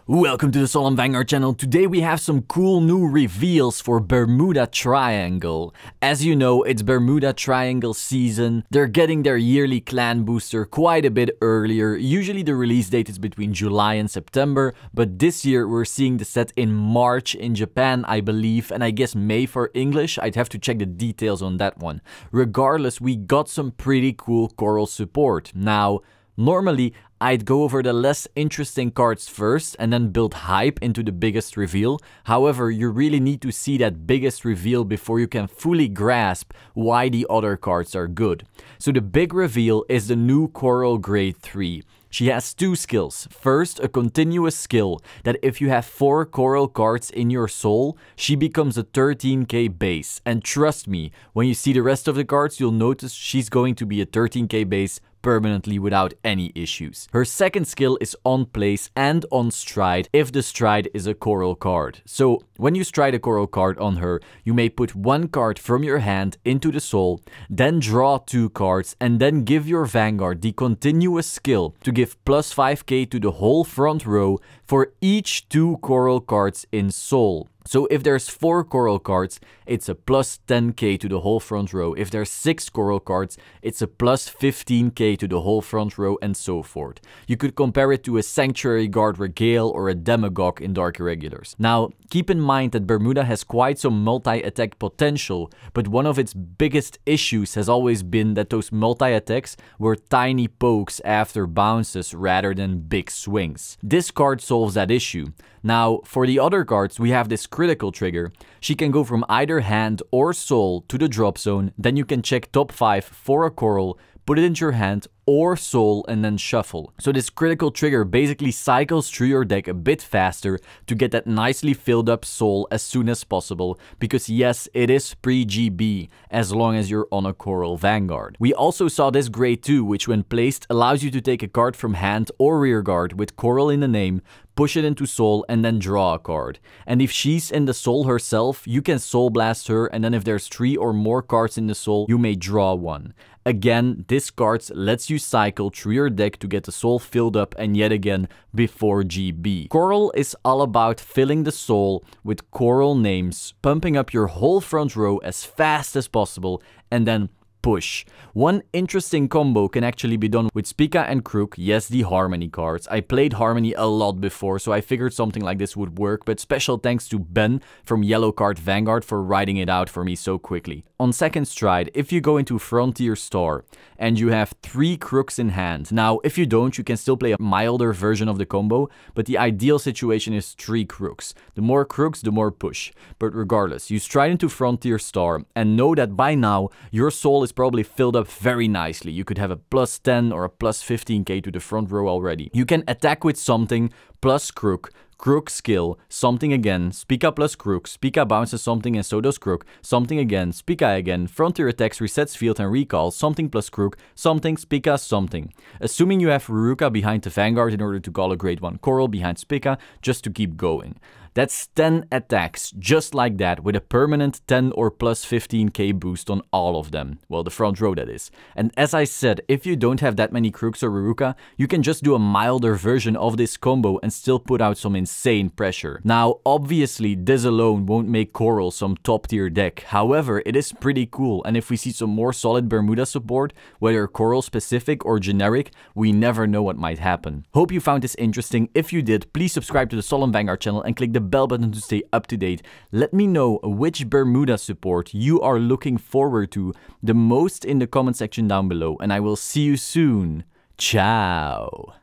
Welcome to the Solemn Vanguard channel. Today we have some cool new reveals for Bermuda Triangle. As you know, it's Bermuda Triangle season. They're getting their yearly clan booster quite a bit earlier. Usually the release date is between July and September, but this year we're seeing the set in March in Japan, I believe, and I guess May for English. I'd have to check the details on that one. Regardless, we got some pretty cool coral support. Now, normally, I'd go over the less interesting cards first and then build hype into the biggest reveal. However, you really need to see that biggest reveal before you can fully grasp why the other cards are good. So the big reveal is the new Coral Grade 3. She has two skills. First, a continuous skill that if you have 4 coral cards in your soul, she becomes a 13k base. And trust me, when you see the rest of the cards, you'll notice she's going to be a 13k base permanently without any issues. Her second skill is on place and on stride if the stride is a coral card. So when you stride a coral card on her, you may put 1 card from your hand into the soul, then draw 2 cards and then give your Vanguard the continuous skill to give plus 5k to the whole front row for each 2 coral cards in soul. So if there's 4 coral cards, it's a plus 10k to the whole front row. If there's 6 coral cards, it's a plus 15k to the whole front row and so forth. You could compare it to a Sanctuary Guard Regale or a Demagogue in Dark Irregulars. Now, keep in mind that Bermuda has quite some multi-attack potential, but one of its biggest issues has always been that those multi-attacks were tiny pokes after bounces rather than big swings. This card solves that issue. Now, for the other cards, we have this critical trigger. She can go from either hand or soul to the drop zone, then you can check top 5 for a coral, put it into your hand or soul and then shuffle. So this critical trigger basically cycles through your deck a bit faster to get that nicely filled up soul as soon as possible, because yes, it is pre-GB as long as you're on a coral Vanguard. We also saw this grade 2, which when placed allows you to take a card from hand or rear guard with coral in the name, push it into soul and then draw a card. And if she's in the soul herself, you can soul blast her, and then if there's 3 or more cards in the soul, you may draw one. Again, this card lets you cycle through your deck to get the soul filled up and yet again before GB. Coral is all about filling the soul with coral names, pumping up your whole front row as fast as possible, and then push. One interesting combo can actually be done with Spica and Crook, yes, the Harmony cards. I played Harmony a lot before, so I figured something like this would work, but special thanks to Ben from Yellow Card Vanguard for writing it out for me so quickly. On second stride, if you go into Frontier Star and you have 3 crooks in hand, now if you don't, you can still play a milder version of the combo, but the ideal situation is 3 crooks. The more crooks, the more push. But regardless, you stride into Frontier Star and know that by now your soul is probably filled up very nicely. You could have a plus 10 or a plus 15k to the front row already. You can attack with something plus crook, Crook skill, something again, Spica plus Crook, Spica bounces something and so does Crook, something again, Spica again, Frontier attacks, resets field and recalls, something plus Crook, something, Spica, something. Assuming you have Ruruka behind the Vanguard in order to call a grade 1 coral behind Spica, just to keep going. That's 10 attacks, just like that, with a permanent 10 or plus 15k boost on all of them. Well, the front row that is. And as I said, if you don't have that many Crooks or Ruruka, you can just do a milder version of this combo and still put out some insane pressure. Now, obviously, this alone won't make Coral some top tier deck. However, it is pretty cool, and if we see some more solid Bermuda support, whether Coral specific or generic, we never know what might happen. Hope you found this interesting. If you did, please subscribe to the Solemn Vanguard channel and click the bell button to stay up to date. Let me know which Bermuda support you are looking forward to the most in the comment section down below, and I will see you soon. Ciao.